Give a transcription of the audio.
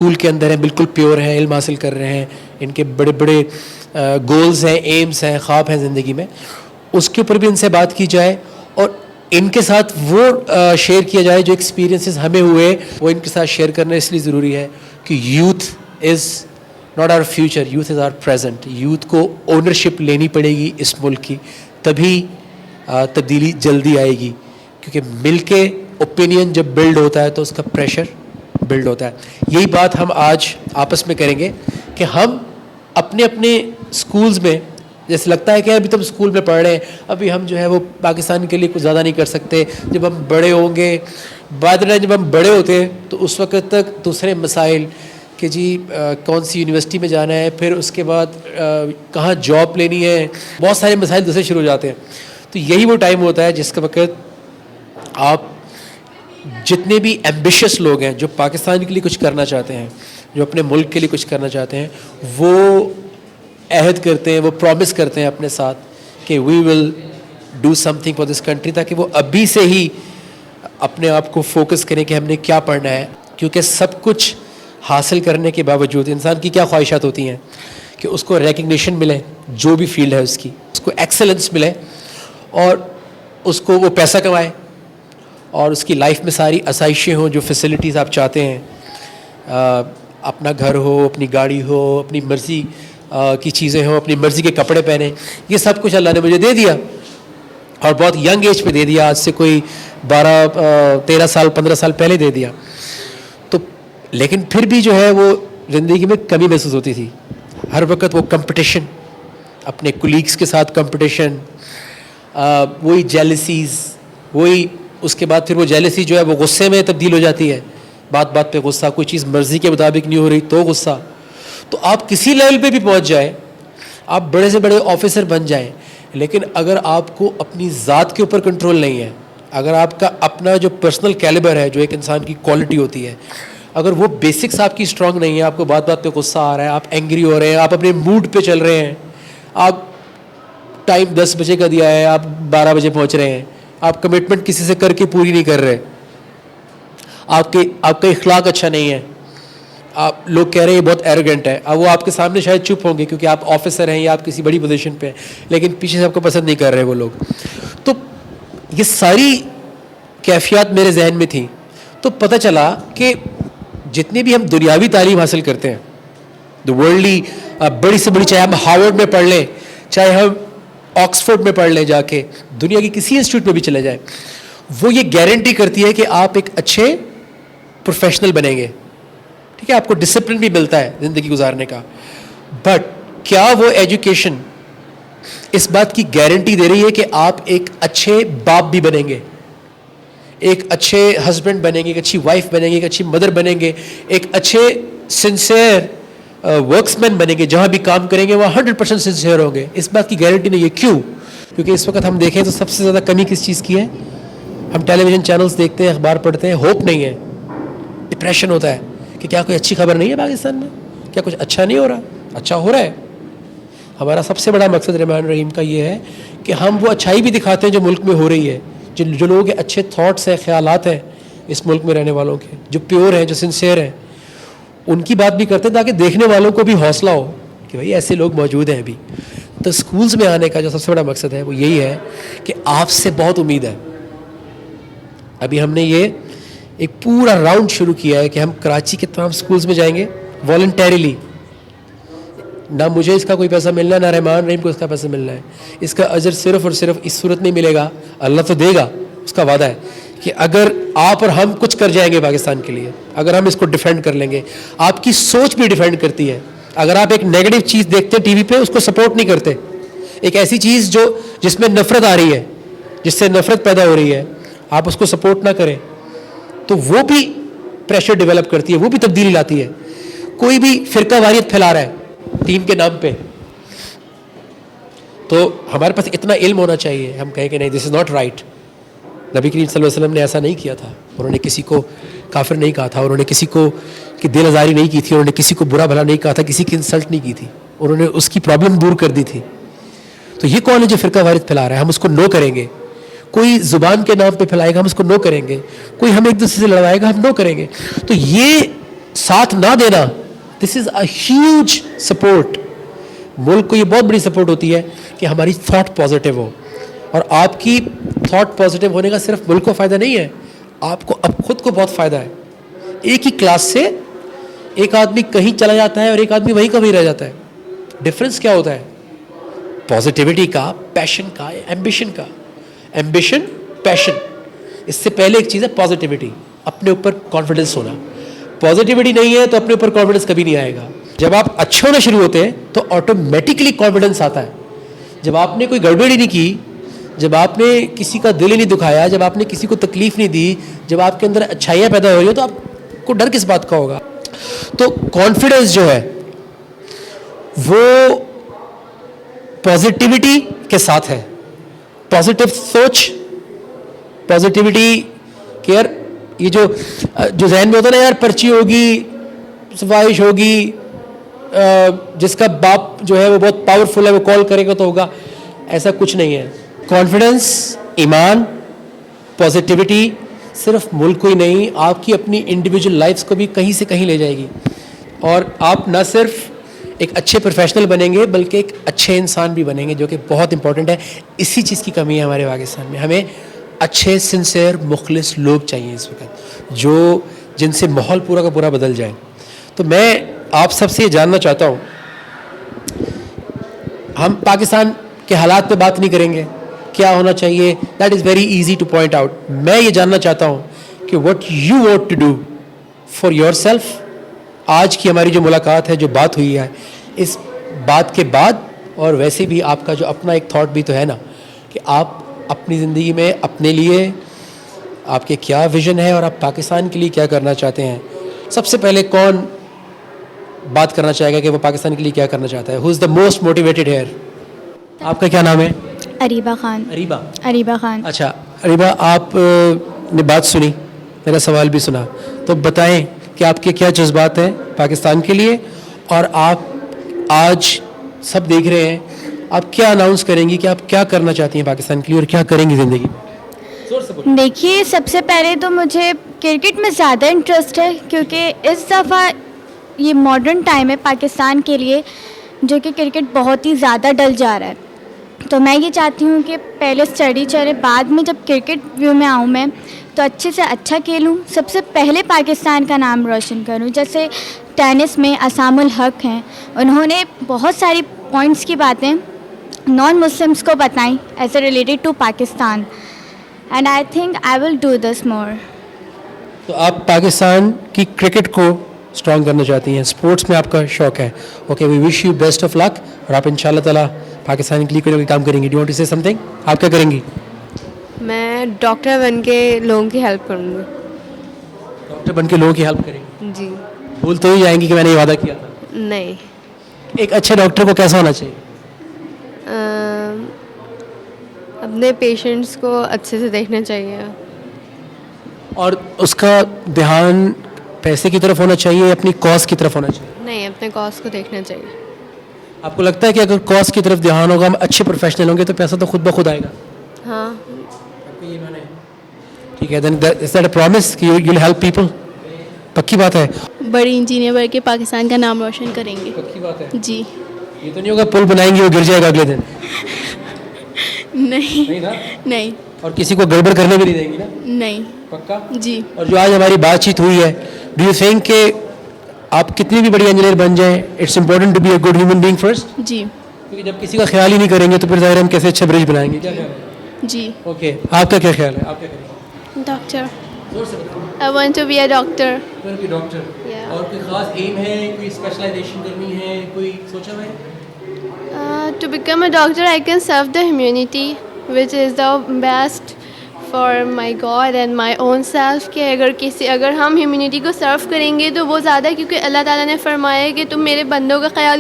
School کے اندر ہیں، بالکل پیور ہیں، علم حاصل کر رہے ہیں، ان کے بڑے بڑے گولز ہیں، ایمز ہیں، خواب ہیں زندگی میں، اس کے اوپر بھی ان سے بات کی جائے اور ان کے ساتھ وہ شیئر کیا جائے جو ایکسپیرینسز ہمیں ہوئے، وہ ان کے ساتھ شیئر کرنا اس لیے ضروری ہے کہ youth is not our future, youth is our present. Youth کو اونرشپ لینی پڑے گی اس ملک کی، تبھی تبدیلی جلدی آئے گی، کیونکہ مل کے اوپینین جب بلڈ ہوتا ہے تو اس کا پریشر بلڈ ہوتا ہے. یہی بات ہم آج آپس میں کریں گے کہ ہم اپنے اپنے اسکولز میں، جیسے لگتا ہے کہ ابھی تم اسکول میں پڑھ رہے ہیں، ابھی ہم جو ہے وہ پاکستان کے لیے کچھ زیادہ نہیں کر سکتے، جب ہم بڑے ہوں گے، بعد میں جب ہم بڑے ہوتے ہیں تو اس وقت تک دوسرے مسائل کہ جی کون سی یونیورسٹی میں جانا ہے، پھر اس کے بعد کہاں جاب لینی ہے، بہت سارے مسائل دوسرے شروع ہو جاتے ہیں. تو یہی وہ ٹائم ہوتا ہے جس کے وقت آپ جتنے بھی ایمبیشس لوگ ہیں جو پاکستان کے لیے کچھ کرنا چاہتے ہیں، جو اپنے ملک کے لیے کچھ کرنا چاہتے ہیں، وہ عہد کرتے ہیں، وہ پرومس کرتے ہیں اپنے ساتھ کہ we will do something for this country, تاکہ وہ ابھی سے ہی اپنے آپ کو فوکس کریں کہ ہم نے کیا پڑھنا ہے. کیونکہ سب کچھ حاصل کرنے کے باوجود انسان کی کیا خواہشات ہوتی ہیں کہ اس کو ریکگنیشن ملے، جو بھی فیلڈ ہے اس کی، اس کو ایکسلنس ملے اور اس کو وہ پیسہ کمائے اور اس کی لائف میں ساری آسائشیں ہوں، جو فیسلٹیز آپ چاہتے ہیں، اپنا گھر ہو، اپنی گاڑی ہو، اپنی مرضی کی چیزیں ہوں، اپنی مرضی کے کپڑے پہنے. یہ سب کچھ اللہ نے مجھے دے دیا اور بہت ینگ ایج پہ دے دیا، آج سے کوئی 13 سال 15 سال پہلے دے دیا. تو لیکن پھر بھی جو ہے وہ زندگی میں کمی محسوس ہوتی تھی. ہر وقت وہ کمپٹیشن، اپنے کولیگس کے ساتھ کمپٹیشن، وہی جیلسیز، وہی اس کے بعد پھر وہ جیلسی جو ہے وہ غصے میں تبدیل ہو جاتی ہے، بات بات پہ غصہ، کوئی چیز مرضی کے مطابق نہیں ہو رہی تو غصہ. تو آپ کسی لیول پہ بھی پہنچ جائیں، آپ بڑے سے بڑے آفیسر بن جائیں، لیکن اگر آپ کو اپنی ذات کے اوپر کنٹرول نہیں ہے، اگر آپ کا اپنا جو پرسنل کیلیبر ہے، جو ایک انسان کی کوالٹی ہوتی ہے، اگر وہ بیسکس آپ کی اسٹرانگ نہیں ہے، آپ کو بات بات پہ غصہ آ رہا ہے، آپ اینگری ہو رہے ہیں، آپ اپنے موڈ پہ چل رہے ہیں، آپ ٹائم 10 بجے کا دیا ہے، آپ 12 بجے پہنچ رہے ہیں، آپ کمٹمنٹ کسی سے کر کے پوری نہیں کر رہے، آپ کا اخلاق اچھا نہیں ہے، آپ لوگ کہہ رہے ہیں یہ بہت ایروگنٹ ہے. اب وہ آپ کے سامنے شاید چپ ہوں گے کیونکہ آپ آفیسر ہیں یا آپ کسی بڑی پوزیشن پہ ہیں، لیکن پیچھے سے آپ کو پسند نہیں کر رہے وہ لوگ. تو یہ ساری کیفیات میرے ذہن میں تھیں. تو پتہ چلا کہ جتنی بھی ہم دنیاوی تعلیم حاصل کرتے ہیں، ورلڈلی بڑی سے بڑی، چاہے ہم ہارورڈ میں پڑھ لیں، چاہے ہم آکسفورڈ میں پڑھ لیں، جا کے دنیا کی کسی انسٹیٹیوٹ میں بھی چلے جائیں، وہ یہ گارنٹی کرتی ہے کہ آپ ایک اچھے پروفیشنل بنیں گے. ٹھیک ہے، آپ کو ڈسپلن بھی ملتا ہے زندگی گزارنے کا، بٹ کیا وہ ایجوکیشن اس بات کی گارنٹی دے رہی ہے کہ آپ ایک اچھے باپ بھی بنیں گے، ایک اچھے ہسبینڈ بنیں گے، ایک اچھی وائف بنیں گے، ایک اچھی مدر بنیں گے، ایک اچھے سنسیئر ورکس مین بنیں گے، جہاں بھی کام کریں گے وہاں 100% سنسیئر ہوں گے؟ اس بات کی گارنٹی نہیں ہے. کیوں؟ کیونکہ اس وقت ہم دیکھیں تو سب سے زیادہ کمی کس چیز کی ہے؟ ہم ٹیلی ویژن چینلز دیکھتے ہیں، اخبار پڑھتے ہیں، ہوپ نہیں ہے، ڈپریشن ہوتا ہے کہ کیا کوئی اچھی خبر نہیں ہے پاکستان میں، کیا کچھ اچھا نہیں ہو رہا؟ اچھا ہو رہا ہے. ہمارا سب سے بڑا مقصد رحمان رحیم کا یہ ہے کہ ہم وہ اچھائی بھی دکھاتے ہیں جو ملک میں ہو رہی ہے، جو لوگوں کے اچھے تھاٹس ہیں، خیالات ہیں اس ملک میں رہنے والوں کے، جو پیور ہیں، جو سنسیئر ہیں، ان کی بات بھی کرتے ہیں تاکہ دیکھنے والوں کو بھی حوصلہ ہو کہ بھائی ایسے لوگ موجود ہیں ابھی. تو اسکولز میں آنے کا جو سب سے بڑا مقصد ہے وہ یہی ہے کہ آپ سے بہت امید ہے. ابھی ہم نے یہ ایک پورا راؤنڈ شروع کیا ہے کہ ہم کراچی کے تمام اسکولز میں جائیں گے والنٹیریلی. نہ مجھے اس کا کوئی پیسہ ملنا ہے، نہ رحمان رحیم کو اس کا پیسہ ملنا ہے. اس کا اجر صرف اور صرف اس صورت میں ملے گا، اللہ تو دے گا، اس کا وعدہ ہے کہ اگر آپ اور ہم کچھ کر جائیں گے پاکستان کے لیے، اگر ہم اس کو ڈیفینڈ کر لیں گے. آپ کی سوچ بھی ڈیفینڈ کرتی ہے. اگر آپ ایک نیگیٹو چیز دیکھتے ہیں ٹی وی پہ، اس کو سپورٹ نہیں کرتے. ایک ایسی چیز جس میں نفرت آ رہی ہے، جس سے نفرت پیدا ہو رہی ہے، آپ اس کو سپورٹ نہ کریں تو وہ بھی پریشر ڈیولپ کرتی ہے، وہ بھی تبدیلی لاتی ہے. کوئی بھی فرقہ واریت پھیلا رہا ہے دین کے نام پہ، تو ہمارے پاس اتنا علم ہونا چاہیے، ہم کہیں کہ نہیں، دس از ناٹ رائٹ. نبی کریم صلی اللہ علیہ وسلم نے ایسا نہیں کیا تھا. انہوں نے کسی کو کافر نہیں کہا تھا، انہوں نے کسی کو کی دل آزاری نہیں کی تھی، انہوں نے کسی کو برا بھلا نہیں کہا تھا، کسی کی انسلٹ نہیں کی تھی، انہوں نے اس کی پرابلم دور کر دی تھی. تو یہ کون ہے جو فرقہ واریت پھیلا رہا ہے؟ ہم اس کو نو کریں گے. کوئی زبان کے نام پہ پھیلائے گا، ہم اس کو نو کریں گے. کوئی ہم ایک دوسرے سے لڑوائے گا، ہم نو کریں گے. تو یہ ساتھ نہ دینا, دس از اے ہیوج سپورٹ. ملک کو یہ بہت بڑی سپورٹ ہوتی ہے کہ ہماری تھاٹ پازیٹیو ہو, اور آپ کی تھاٹ پازیٹیو ہونے کا صرف ملک کو فائدہ نہیں ہے, آپ کو اب خود کو بہت فائدہ ہے. ایک ہی کلاس سے ایک آدمی کہیں چلا جاتا ہے اور ایک آدمی وہیں کا وہیں رہ جاتا ہے. ڈفرینس کیا ہوتا ہے؟ پازیٹیوٹی کا, پیشن کا, ایمبیشن کا. ایمبیشن, پیشن, اس سے پہلے ایک چیز ہے پازیٹیوٹی, اپنے اوپر کانفیڈنس ہونا. پازیٹیوٹی نہیں ہے تو اپنے اوپر کانفیڈنس کبھی نہیں آئے گا. جب آپ اچھے ہونا شروع ہوتے ہیں تو آٹومیٹکلی کانفیڈنس آتا ہے. جب آپ نے کوئی گڑبڑی نہیں کی, جب آپ نے کسی کا دل ہی نہیں دکھایا, جب آپ نے کسی کو تکلیف نہیں دی, جب آپ کے اندر اچھائیاں پیدا ہو رہی ہو, تو آپ کو ڈر کس بات کا ہوگا؟ تو کانفیڈنس جو ہے وہ پازیٹیوٹی کے ساتھ ہے. پازیٹیو سوچ, پازیٹیوٹی کیئر, یہ جو ذہن میں ہوتا ہے نا یار, پرچی ہوگی, صفائش ہوگی, جس کا باپ جو ہے وہ بہت پاورفل ہے وہ کال کرے گا تو ہوگا, ایسا کچھ نہیں ہے. کانفیڈنس, ایمان, پازیٹیوٹی صرف ملک کو ہی نہیں, آپ کی اپنی انڈیویجول لائفس کو بھی کہیں سے کہیں لے جائے گی. اور آپ نہ صرف ایک اچھے پروفیشنل بنیں گے بلکہ ایک اچھے انسان بھی بنیں گے, جو کہ بہت امپورٹنٹ ہے. اسی چیز کی کمی ہے ہمارے پاکستان میں. ہمیں اچھے سنسیئر مخلص لوگ چاہیے اس وقت, جن سے ماحول پورا کا پورا بدل جائے. تو میں آپ سب سے یہ جاننا چاہتا ہوں, ہم پاکستان کے حالات پہ بات نہیں کریں گے, کیا ہونا چاہیے, that is very easy to point out. میں یہ جاننا چاہتا ہوں کہ what you want to do for yourself. آج کی ہماری جو ملاقات ہے, جو بات ہوئی ہے, اس بات کے بعد اور ویسے بھی آپ کا جو اپنا ایک تھاٹ بھی تو ہے نا, کہ آپ اپنی زندگی میں اپنے لیے آپ کے کیا ویژن ہے اور آپ پاکستان کے لیے کیا کرنا چاہتے ہیں. سب سے پہلے کون بات کرنا چاہے گا کہ وہ پاکستان کے لیے کیا کرنا چاہتا ہے؟ ہو از دا موسٹ موٹیویٹڈ ہیئر؟ آپ کا کیا نام ہے؟ اریبہ خان. اریبہ خان. اچھا اریبہ, آپ نے بات سنی, میرا سوال بھی سنا, تو بتائیں کہ آپ کے کیا جذبات ہیں پاکستان کے لیے, اور آپ آج سب دیکھ رہے ہیں, آپ کیا اناؤنس کریں گی کہ آپ کیا کرنا چاہتی ہیں پاکستان کے لیے اور کیا کریں گی زندگی میں؟ دیکھیے, سب سے پہلے تو مجھے کرکٹ میں زیادہ انٹرسٹ ہے, کیونکہ اس دفعہ یہ ماڈرن ٹائم ہے پاکستان کے لیے, جو کہ کرکٹ بہت ہی زیادہ ڈل جا رہا ہے. تو میں یہ چاہتی ہوں کہ پہلے اسٹڈی چلے, بعد میں جب کرکٹ ویو میں آؤں میں تو اچھے سے اچھا کھیلوں, سب سے پہلے پاکستان کا نام روشن کروں. جیسے ٹینس میں اسام الحق ہیں, انہوں نے بہت ساری پوائنٹس کی باتیں نان مسلمس کو بتائیں as a related to Pakistan, and I think I will do this more. تو آپ پاکستان کی کرکٹ کو اسٹرانگ کرنا چاہتی ہیں, اسپورٹس میں آپ کا شوق ہے. Okay, we wish you best of luck, اور آپ ان شاء اللہ تعالیٰ پاکستان کے لیے کوئی کام کریں گی. ڈو یو وانٹ ٹو سے سم تھنگ؟ آپ کیا کریں گی؟ میں ڈاکٹر بن کے لوگوں کی ہیلپ کروں گی. ڈاکٹر بن کے لوگوں کی ہیلپ کریں گی؟ جی. بھول تو ہی جائیں گی کہ میں نے یہ وعدہ کیا تھا. نہیں. ایک اچھے ڈاکٹر کو کیسا ہونا چاہیے؟ اپنے پیشنٹس کو اچھے سے دیکھنا چاہیے, اور اس کا دھیان پیسے کی طرف ہونا چاہیے, اپنی کاز کی طرف ہونا چاہیے؟ نہیں, اپنے کاز کو دیکھنا چاہیے. آپ کو لگتا ہے کہ اگر کاز کی طرف دھیان ہوگا, ہم اچھے پروفیشنل ہوں گے, تو پیسہ تو خود بخود آئے گا؟ ہاں. ٹھیک ہے, دین از دیٹ اے پرومس کہ یو ول ہیلپ پیپل؟ پکی بات ہے. بڑی انجینئر بن کے پاکستان کا نام روشن کریں گے. پکی بات ہے جی. یہ تو نہیں ہوگا پل بنائیں گے وہ گر جائے گا اگلے دن؟ نہیں نا. نہیں. اور کسی کو گڑبڑ کرنے بھی نہیں دیں گی نا؟ نہیں. پکا. جی. اور جو آج ہماری بات چیت ہوئی ہے, ڈو یو تھنک کہ آپ کتنی بھی بڑی انجینئر بن جائیں, it's important to be a good human being first? جی. کیونکہ جب کسی کا خیال ہی نہیں کریں گے تو پھر ظاہر ہم کیسے اچھا برج بنائیں گے؟ کیا خیال ہے؟ جی. اوکے, آپ کا کیا خیال ہے؟ آپ کیا کریں گے؟ Doctor. I want to be a doctor. Doctor. Yeah. اور کوئی خاص ایم ہے, کوئی اسپیشلائزیشن کرنی ہے, کوئی سوچا ہوا ہے؟ To become a doctor, I can serve the humanity, which is the best for my God and my own self. کہ اگر ہم ہیومینٹی کو سرو کریں گے تو وہ زیادہ, کیونکہ اللہ تعالیٰ نے فرمایا ہے کہ تم میرے بندوں کا خیال